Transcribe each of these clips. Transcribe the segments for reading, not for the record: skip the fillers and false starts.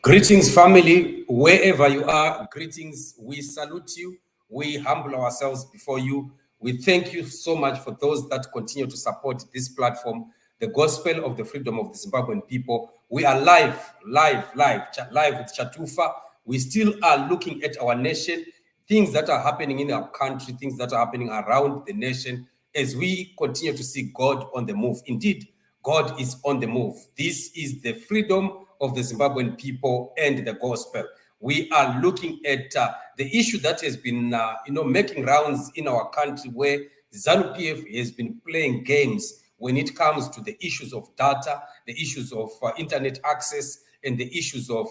Greetings, family, wherever you are. Greetings. We salute you. We humble ourselves before you. We thank you so much for those that continue to support this platform, the gospel of the freedom of the Zimbabwean people. We are live with Chatufa. We still are looking at our nation, things that are happening in our country, things that are happening around the nation, as we continue to see God on the move. Indeed, God is on the move. This is the freedom of the Zimbabwean people and the gospel. We are looking at the issue that has been, making rounds in our country, where Zanu PF has been playing games when it comes to the issues of data, the issues of internet access, and the issues of,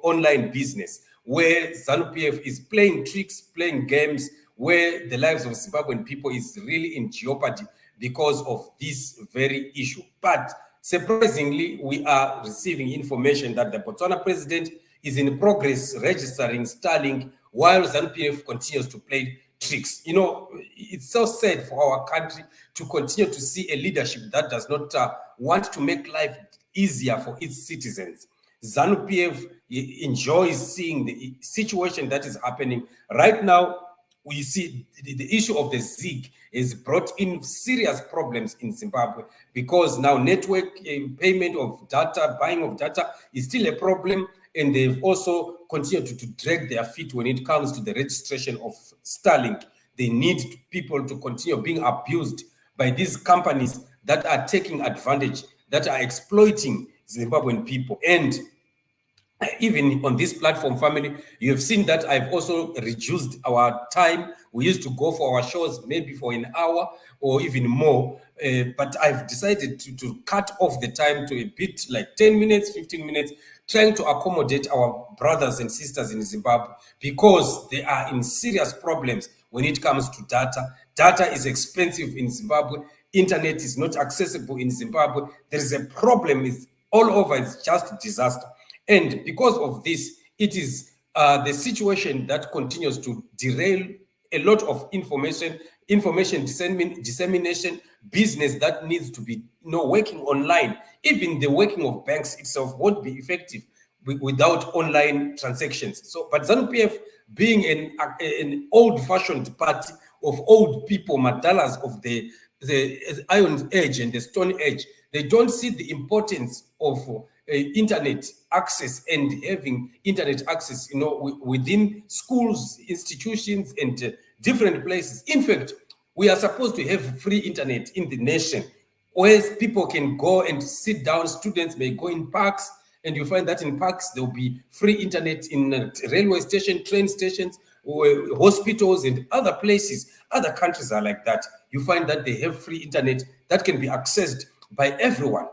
online business, where Zanu PF is playing tricks, playing games, where the lives of Zimbabwean people is really in jeopardy because of this very issue. But surprisingly, we are receiving information that the Botswana president is in progress registering Starlink, while ZANU-PF continues to play tricks. You know, it's so sad for our country to continue to see a leadership that does not want to make life easier for its citizens. ZANU-PF enjoys seeing the situation that is happening right now. We see the issue of the ZIG has brought in serious problems in Zimbabwe, because now network payment of data, buying of data is still a problem, and they've also continued to drag their feet when it comes to the registration of Starlink. They need people to continue being abused by these companies that are taking advantage, that are exploiting Zimbabwean people. And even on this platform, family, you have seen that I've also reduced our time. We used to go for our shows maybe for an hour or even more, but I've decided to cut off the time to a bit like 10 minutes, 15 minutes, trying to accommodate our brothers and sisters in Zimbabwe, because they are in serious problems when it comes to data. Data is expensive in Zimbabwe. Internet is not accessible in Zimbabwe. There is a problem. It's all over. It's just a disaster. And because of this, it is the situation that continues to derail a lot of information dissemination, business that needs to be working online. Even the working of banks itself won't be effective without online transactions. So, but ZANU-PF, being an old-fashioned party of old people, madalas of the Iron Age and the Stone Age, they don't see the importance of internet access and having internet access, within schools, institutions, and different places. In fact, we are supposed to have free internet in the nation, where people can go and sit down. Students may go in parks, and you find that in parks there will be free internet in railway station, train stations, hospitals, and other places. Other countries are like that. You find that they have free internet that can be accessed by everyone.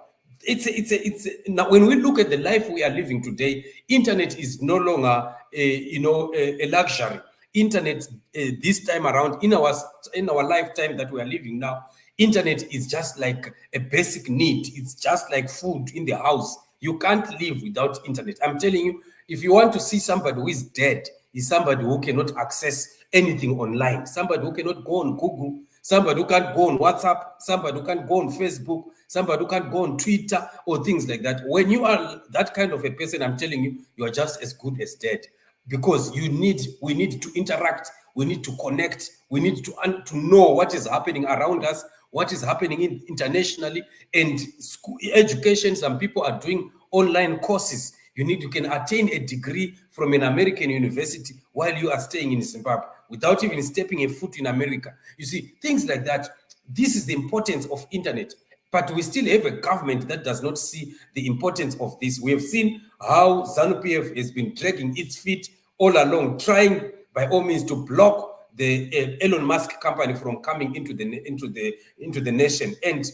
Now, when we look at the life we are living today, internet is no longer a luxury. Internet this time around, in our lifetime that we are living now, internet is just like a basic need. It's just like food in the house. You can't live without internet. I'm telling you, if you want to see somebody who is dead, is somebody who cannot access anything online, somebody who cannot go on Google, somebody who can't go on WhatsApp, somebody who can't go on Facebook, somebody who can't go on Twitter or things like that. When you are that kind of a person, I'm telling you, you are just as good as dead, because we need to interact, we need to connect, we need to know what is happening around us, what is happening internationally, and school education. Some people are doing online courses. You can attain a degree from an American university while you are staying in Zimbabwe without even stepping a foot in America. You see, things like that. This is the importance of internet. But we still have a government that does not see the importance of this. We have seen how ZANU-PF has been dragging its feet all along, trying by all means to block the Elon Musk company from coming into the nation. And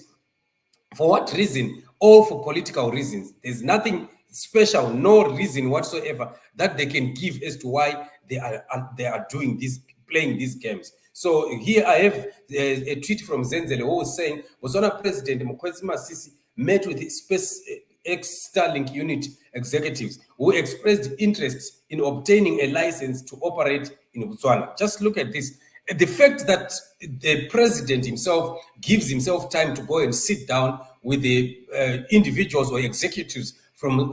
for what reason? All for political reasons. There's nothing special, no reason whatsoever that they can give as to why they are doing this, playing these games. So here I have a tweet from Zenzele, who was saying Botswana President Mokgweetsi Masisi met with SpaceX Starlink unit executives who expressed interest in obtaining a license to operate in Botswana. Just look at this. The fact that the president himself gives himself time to go and sit down with the individuals or executives from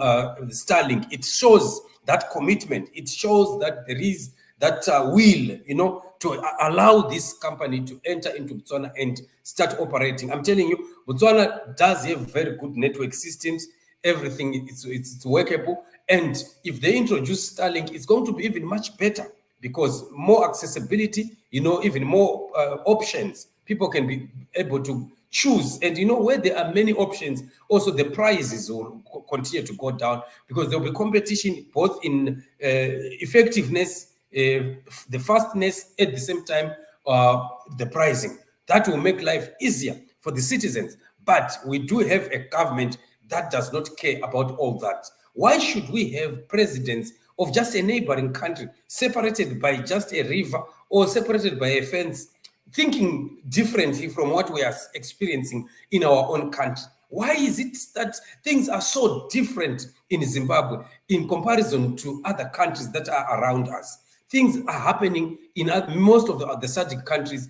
Starlink. It shows that commitment. It shows that there is that will, to allow this company to enter into Botswana and start operating. I'm telling you, Botswana does have very good network systems. Everything it's workable. And if they introduce Starlink, it's going to be even much better, because more accessibility, even more options. People can be able to choose. And where there are many options, also the prices will continue to go down, because there will be competition both in effectiveness, the fastness, at the same time, the pricing. That will make life easier for the citizens. But we do have a government that does not care about all that. Why should we have presidents of just a neighboring country, separated by just a river or separated by a fence, thinking differently from what we are experiencing in our own country? Why is it that things are so different in Zimbabwe in comparison to other countries that are around us? Things are happening in most of the SADC countries.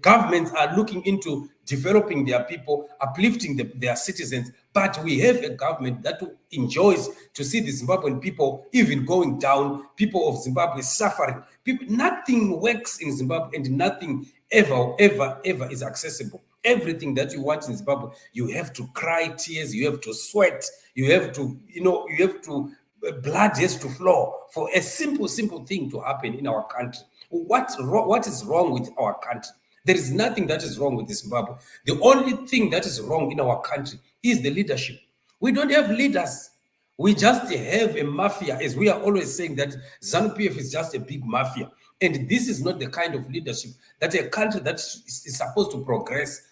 Governments are looking into developing their people, uplifting their citizens, but we have a government that enjoys to see the Zimbabwean people even going down, people of Zimbabwe suffering. Nothing works in Zimbabwe, and nothing ever is accessible. Everything that you want in Zimbabwe, you have to cry tears, you have to sweat, you have to, blood has to flow for a simple thing to happen in our country. What is wrong with our country? There is nothing that is wrong with Zimbabwe. The only thing that is wrong in our country is the leadership. We don't have leaders. We just have a mafia, as we are always saying that ZANU-PF is just a big mafia. And this is not the kind of leadership that a country that is supposed to progress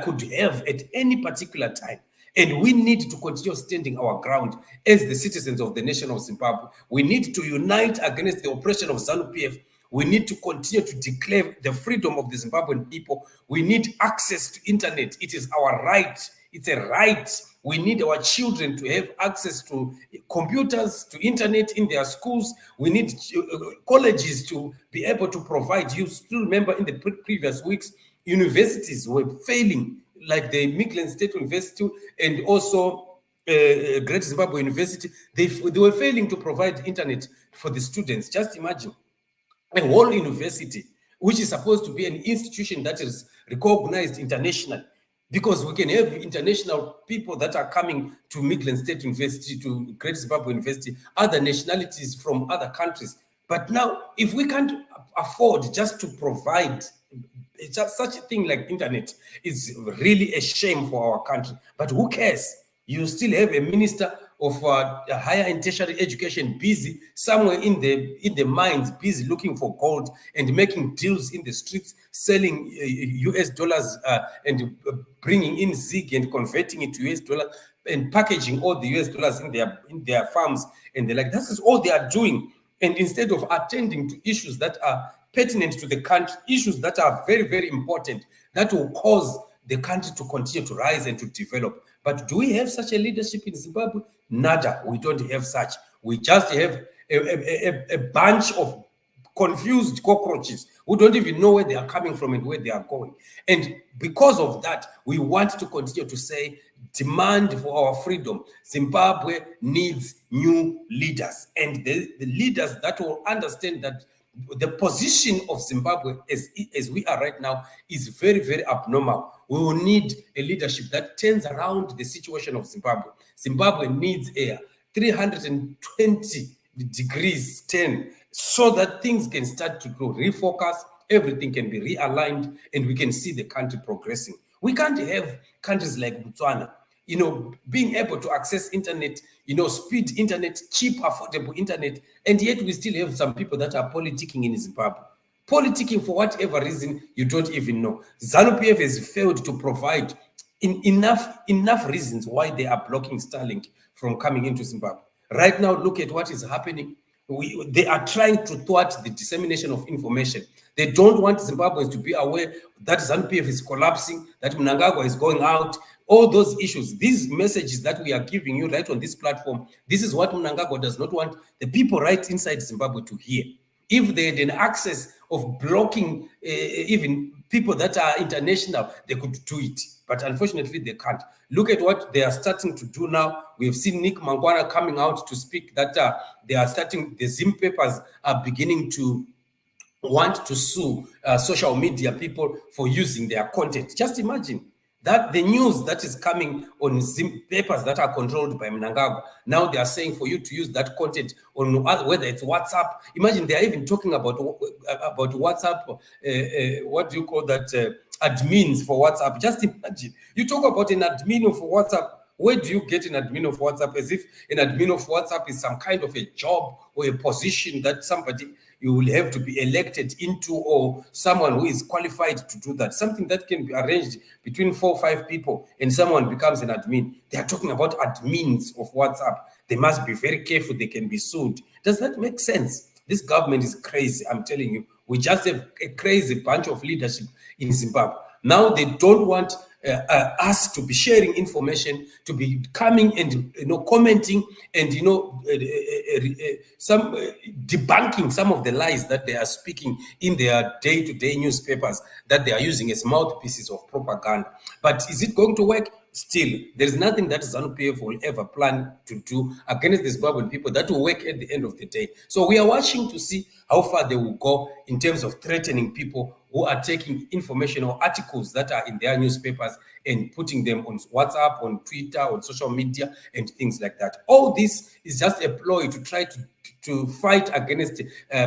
could have at any particular time. And we need to continue standing our ground as the citizens of the nation of Zimbabwe. We need to unite against the oppression of ZANU-PF. We need to continue to declare the freedom of the Zimbabwean people. We need access to internet. It is our right. It's a right. We need our children to have access to computers, to internet in their schools. We need colleges to be able to provide. You still remember in the previous weeks, universities were failing, like the Midland State University and also Great Zimbabwe University. They were failing to provide internet for the students. Just imagine a whole university, which is supposed to be an institution that is recognized internationally, because we can have international people that are coming to Midland State University, to Great Zimbabwe University, other nationalities from other countries. But now, if we can't afford just to provide just such a thing like internet, is really a shame for our country. But who cares? You still have a minister of higher and tertiary education busy somewhere in the mines, busy looking for gold and making deals in the streets, selling US dollars and bringing in ZIG and converting it to US dollars and packaging all the US dollars in their farms. And they're like, this is all they are doing. And instead of attending to issues that are pertinent to the country, issues that are very, very important, that will cause the country to continue to rise and to develop. But do we have such a leadership in Zimbabwe? Nada. We don't have such. We just have a bunch of confused cockroaches who don't even know where they are coming from and where they are going. And because of that, we want to continue to say, demand for our freedom. Zimbabwe needs new leaders, and the leaders that will understand that the position of Zimbabwe as we are right now is very, very abnormal. We will need a leadership that turns around the situation of Zimbabwe. Zimbabwe needs a 320 degrees turn so that things can start to grow, refocus, everything can be realigned, and we can see the country progressing. We can't have countries like Botswana, being able to access internet, speed internet, cheap, affordable internet, and yet we still have some people that are politicking in Zimbabwe. Politicking for whatever reason, you don't even know. ZANU-PF has failed to provide enough reasons why they are blocking Starlink from coming into Zimbabwe. Right now, look at what is happening. They are trying to thwart the dissemination of information. They don't want Zimbabweans to be aware that ZANU-PF is collapsing, that Mnangagwa is going out, all those issues. These messages that we are giving you right on this platform, this is what Mnangagwa does not want the people right inside Zimbabwe to hear. If they had an access of blocking even people that are international. They could do it, but unfortunately they can't. Look at what they are starting to do now. We have seen Nick Mangwana coming out to speak that they are starting, the Zim papers are beginning to want to sue social media people for using their content. Just imagine that the news that is coming on Zim papers that are controlled by Mnangagwa, now they are saying for you to use that content on whether it's WhatsApp. Imagine they are even talking about WhatsApp, what do you call that, admins for WhatsApp. Just imagine, you talk about an admin of WhatsApp. Where do you get an admin of WhatsApp? As if an admin of WhatsApp is some kind of a job or a position that somebody you will have to be elected into, or someone who is qualified to do that. Something that can be arranged between 4 or 5 people and someone becomes an admin. They are talking about admins of WhatsApp. They must be very careful. They can be sued. Does that make sense? This government is crazy. I'm telling you, we just have a crazy bunch of leadership in Zimbabwe. Now they don't want us to be sharing information, to be coming and commenting and some debunking some of the lies that they are speaking in their day-to-day newspapers that they are using as mouthpieces of propaganda. But is it going to work? Still, there is nothing that ZANU-PF will ever plan to do against the Zimbabwean people that will work at the end of the day. So we are watching to see how far they will go in terms of threatening people who are taking information or articles that are in their newspapers and putting them on WhatsApp, on Twitter, on social media, and things like that. All this is just a ploy to try to fight against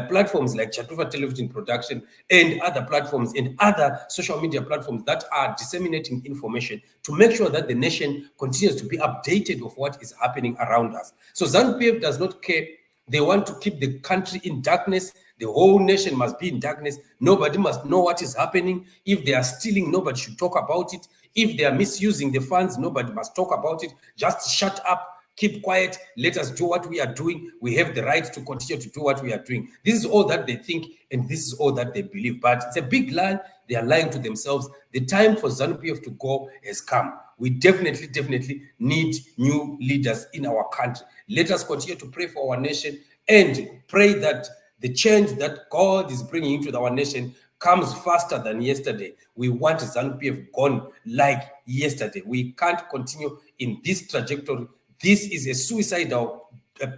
platforms like Chatuva Television Production and other platforms and other social media platforms that are disseminating information to make sure that the nation continues to be updated of what is happening around us. So ZANU-PF does not care. They want to keep the country in darkness. The whole nation must be in darkness. Nobody must know what is happening. If they are stealing, nobody should talk about it. If they are misusing the funds, nobody must talk about it. Just shut up. Keep quiet. Let us do what we are doing. We have the right to continue to do what we are doing. This is all that they think, and this is all that they believe. But it's a big lie. They are lying to themselves. The time for ZANU-PF to go has come. We definitely need new leaders in our country. Let us continue to pray for our nation and pray that the change that God is bringing into our nation comes faster than yesterday. We want ZANU-PF gone like yesterday. We can't continue in this trajectory. This is a suicidal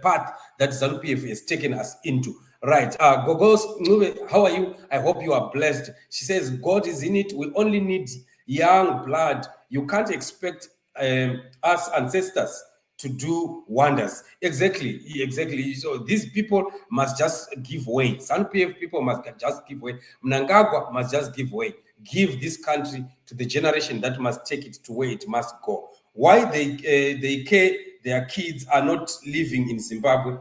path that ZANU-PF has taken us into. Right. Gogos, how are you? I hope you are blessed. She says, God is in it. We only need young blood. You can't expect us ancestors to do wonders. Exactly. So these people must just give way. ZANU-PF people must just give way. Mnangagwa must just give way. Give this country to the generation that must take it to where it must go. Why they care their kids are not living in Zimbabwe?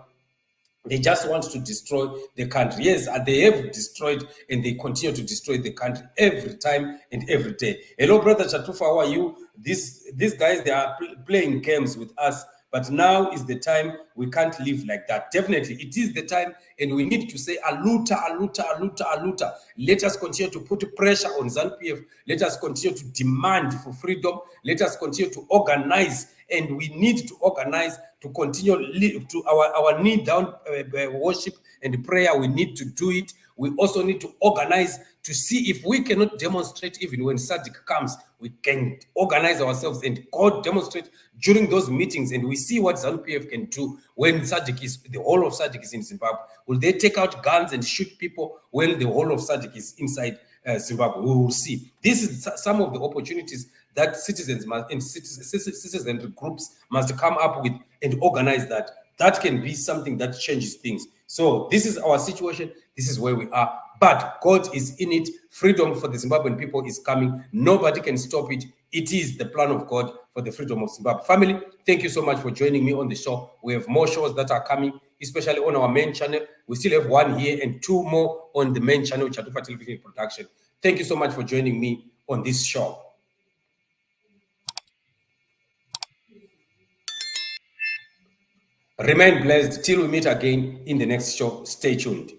They just want to destroy the country. Yes, they have destroyed and they continue to destroy the country every time and every day. Hello, Brother Chatufa, how are you? These guys, they are playing games with us. But now is the time. We can't live like that. Definitely, it is the time, and we need to say, aluta. Let us continue to put pressure on ZANU-PF. Let us continue to demand for freedom. Let us continue to organize, and we need to organize to continue to our knee down worship and prayer. We need to do it. We also need to organize to see if we cannot demonstrate even when SADC comes. We can organize ourselves and go demonstrate during those meetings, and we see what ZANU-PF can do when the whole of SADC is in Zimbabwe. Will they take out guns and shoot people when the whole of SADC is inside Zimbabwe? We will see. This is some of the opportunities that citizens and citizen groups must come up with and organize that. That can be something that changes things. So this is our situation. This is where we are. But God is in it. Freedom for the Zimbabwean people is coming. Nobody can stop it. It is the plan of God for the freedom of Zimbabwe. Family, thank you so much for joining me on the show. We have more shows that are coming, especially on our main channel. We still have one here and 2 more on the main channel, Chatuva Television Production. Thank you so much for joining me on this show. Remain blessed till we meet again in the next show. Stay tuned.